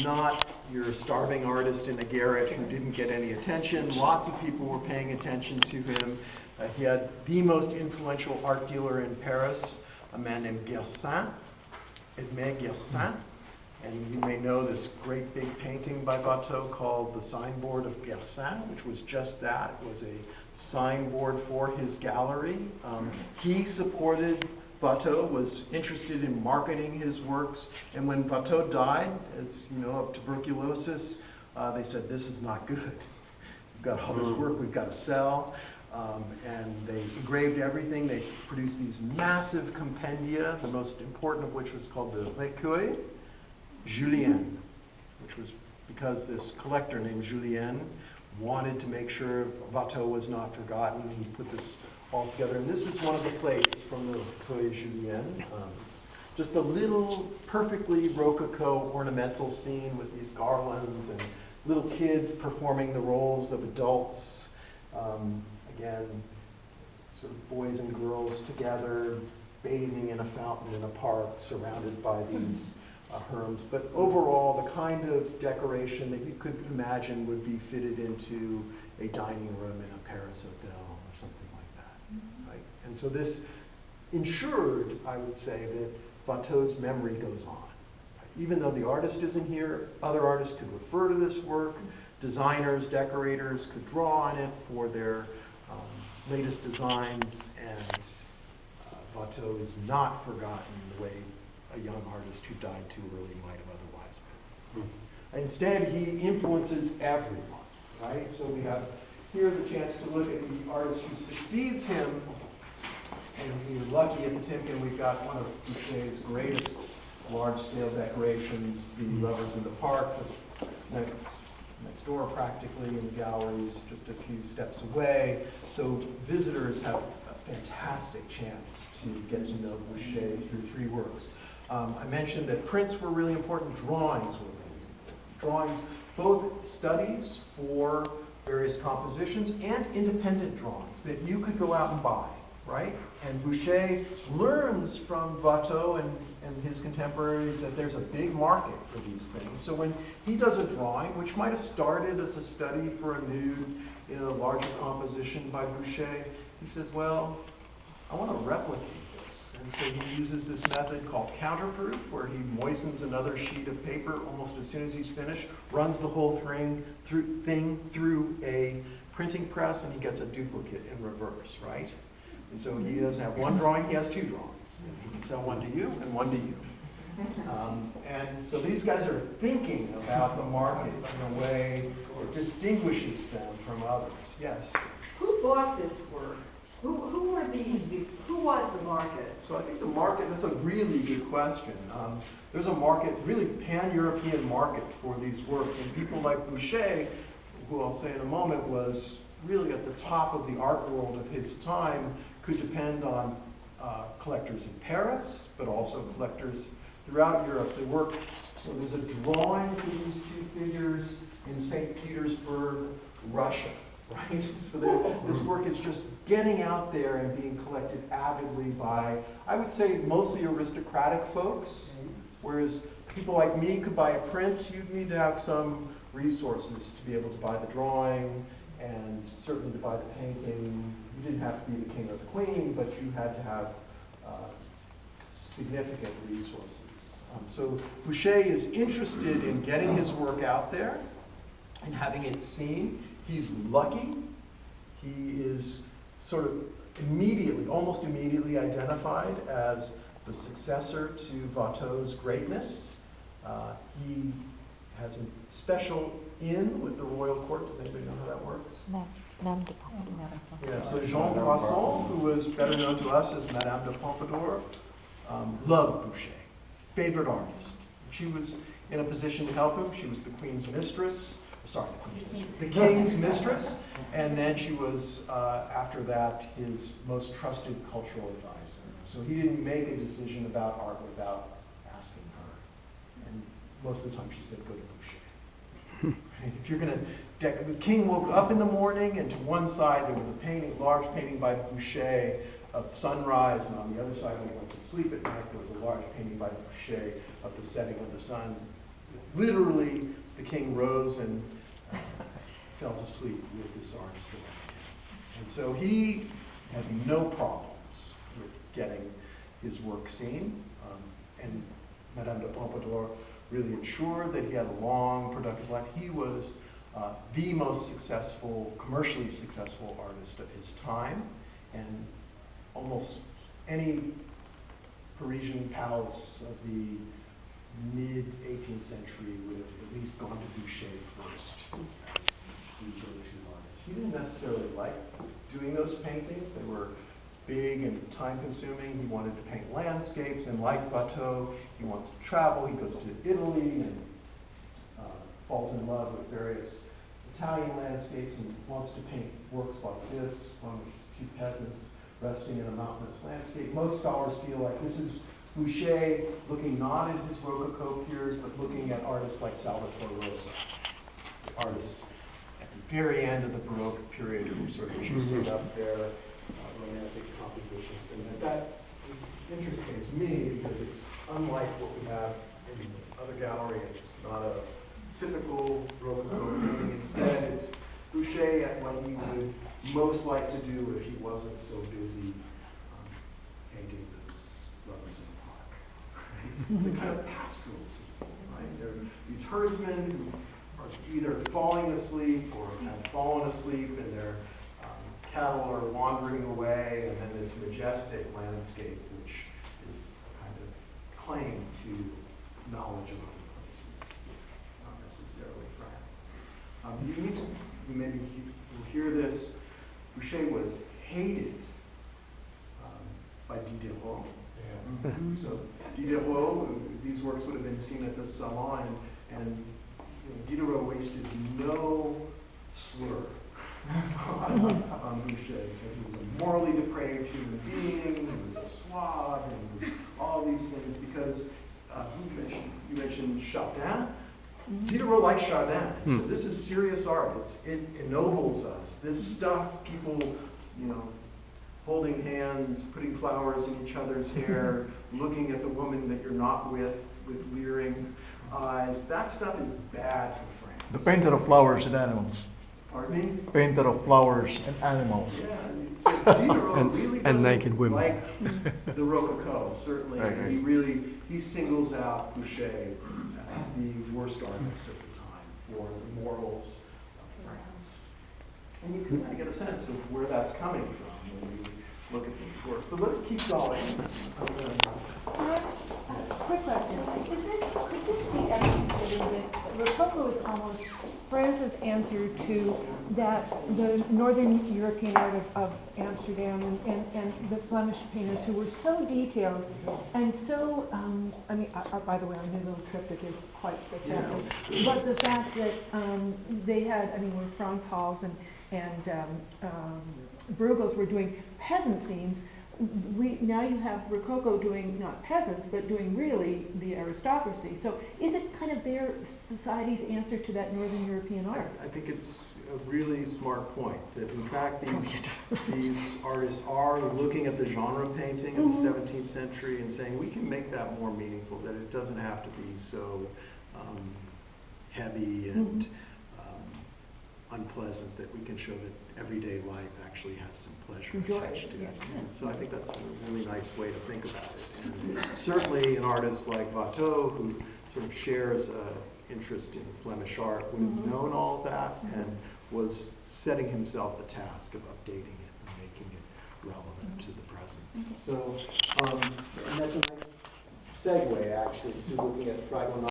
not your starving artist in a garret who didn't get any attention. Lots of people were paying attention to him. He had the most influential art dealer in Paris, a man named Gersaint, Edmé Gersaint. And you may know this great big painting by Watteau called The Signboard of Gersaint, which was just that. It was a signboard for his gallery. He supported Watteau, was interested in marketing his works, and when Watteau died, as you know, of tuberculosis, they said, this is not good. We've got all this work we've got to sell. And they engraved everything. They produced these massive compendia, the most important of which was called the Recueil Julien, which was because this collector named Julien wanted to make sure Watteau was not forgotten. He put this all together. And this is one of the plates from the Recueil Julien. Just a little perfectly Rococo ornamental scene with these garlands and little kids performing the roles of adults. Again, sort of boys and girls together, bathing in a fountain in a park, surrounded by these herms. But overall, the kind of decoration that you could imagine would be fitted into a dining room in a Paris hotel or something like that. Right? And so this ensured, I would say, that Watteau's memory goes on. Even though the artist isn't here, other artists could refer to this work. Designers, decorators could draw on it for their latest designs, and Watteau is not forgotten the way a young artist who died too early might have otherwise been. Instead, he influences everyone, right? So we have here the chance to look at the artist who succeeds him, and we're lucky at the Timken, we've got one of Boucher's greatest large-scale decorations, the Lovers in the Park, just next door practically, in the galleries just a few steps away. So visitors have a fantastic chance to get to know Boucher through three works. I mentioned that prints were really important, drawings were really important. Drawings, both studies for various compositions and independent drawings that you could go out and buy, right? And Boucher learns from Watteau and his contemporaries that there's a big market for these things. So when he does a drawing, which might have started as a study for a nude in a larger composition by Boucher, he says, well, I want to replicate this. And so he uses this method called counterproof, where he moistens another sheet of paper almost as soon as he's finished, runs the whole thing through a printing press, and he gets a duplicate in reverse, right? And so he doesn't have one drawing, he has two drawings. He can sell one to you and one to you. And so these guys are thinking about the market in a way that distinguishes them from others. Yes? Who bought this work? Who was the market? So I think the market, that's a really good question. There's a market, really pan-European market for these works. And people like Boucher, who I'll say in a moment was really at the top of the art world of his time, could depend on collectors in Paris, but also collectors throughout Europe. They work, so there's a drawing for these two figures in St. Petersburg, Russia, right? So this work is just getting out there and being collected avidly by, I would say, mostly aristocratic folks, whereas people like me could buy a print. You'd need to have some resources to be able to buy the drawing, and certainly to buy the painting. You didn't have to be the king or the queen, but you had to have significant resources. So Boucher is interested in getting his work out there and having it seen. He's lucky. He is sort of immediately, almost immediately identified as the successor to Watteau's greatness. He has a special in with the royal court. Does anybody know how that works? No. Yeah, so Jean Poisson, who was better known to us as Madame de Pompadour, loved Boucher, favorite artist. She was in a position to help him. She was the queen's mistress, the king's mistress, and then she was, after that, his most trusted cultural advisor. So he didn't make a decision about art without asking her. And most of the time she said, go to Boucher. Right? If you're going to the king woke up in the morning, and to one side there was a painting, large painting by Boucher of sunrise, and on the other side when he went to sleep at night there was a large painting by Boucher of the setting of the sun. literally, the king rose and fell asleep with this artist around him. And so he had no problems with getting his work seen. And Madame de Pompadour really ensured that he had a long, productive life. He was the most successful, commercially successful artist of his time. And almost any Parisian palace of the mid-18th century would have at least gone to Boucher first as the go-to artist. He didn't necessarily like doing those paintings. They were big and time-consuming. He wanted to paint landscapes, and like Watteau, he wants to travel. He goes to Italy and falls in love with various Italian landscapes and wants to paint works like this, one which is two peasants resting in a mountainous landscape. Most scholars feel like this is Boucher looking not at his Rococo peers, but looking at artists like Salvatore Rosa, artists at the very end of the Baroque period who sort of juicing up their romantic compositions. And that is interesting to me because it's unlike what we have in the other gallery. It's not a typical Rococo painting. Instead, it's Boucher at what he would most like to do if he wasn't so busy painting those lovers in the park. Right? It's a kind of pastoral scene, right? There are these herdsmen who are either falling asleep or have fallen asleep, and their cattle are wandering away, and then this majestic landscape, which is a kind of claim to knowledge of other places, not necessarily France. You need to maybe you'll hear this. Boucher was hated by Diderot. Yeah. So Diderot, these works would have been seen at the Salon, and Diderot wasted no slur on Boucher. He said he was a morally depraved human being, he was a slob, and he was all these things because you mentioned Chardin. Diderot liked Chardin. He said, this is serious art. It ennobles us. This stuff, people, holding hands, putting flowers in each other's hair, looking at the woman that you're not with leering eyes, that stuff is bad for France. The painter of flowers and animals. Pardon me? Painter of flowers and animals. Yeah, so Diderot really and doesn't naked women. like the Rococo, certainly. Right, right. He singles out Boucher as the worst artist of the time for the morals of France. And you can kind of get a sense of where that's coming from when you look at these works. But let's keep going. Quick question. Could this be ever considered that Rococo is almost France's answer to the Northern European art of Amsterdam and the Flemish painters who were so detailed and so, by the way, our new little triptych is quite spectacular. Yeah. But the fact that they had, where Franz Hals and Bruegels were doing peasant scenes, now you have Rococo doing not peasants, but doing really the aristocracy. So is it kind of their society's answer to that Northern European art? I think it's a really smart point that in fact these artists are looking at the genre painting of the 17th century and saying we can make that more meaningful, that it doesn't have to be so heavy and unpleasant, that we can show that everyday life actually has some pleasure attached to it. And so I think that's a really nice way to think about it. And certainly an artist like Watteau, who sort of shares interest in Flemish art, would have known all of that and was setting himself the task of updating it and making it relevant to the present. So, and that's a nice segue actually to looking at Fragment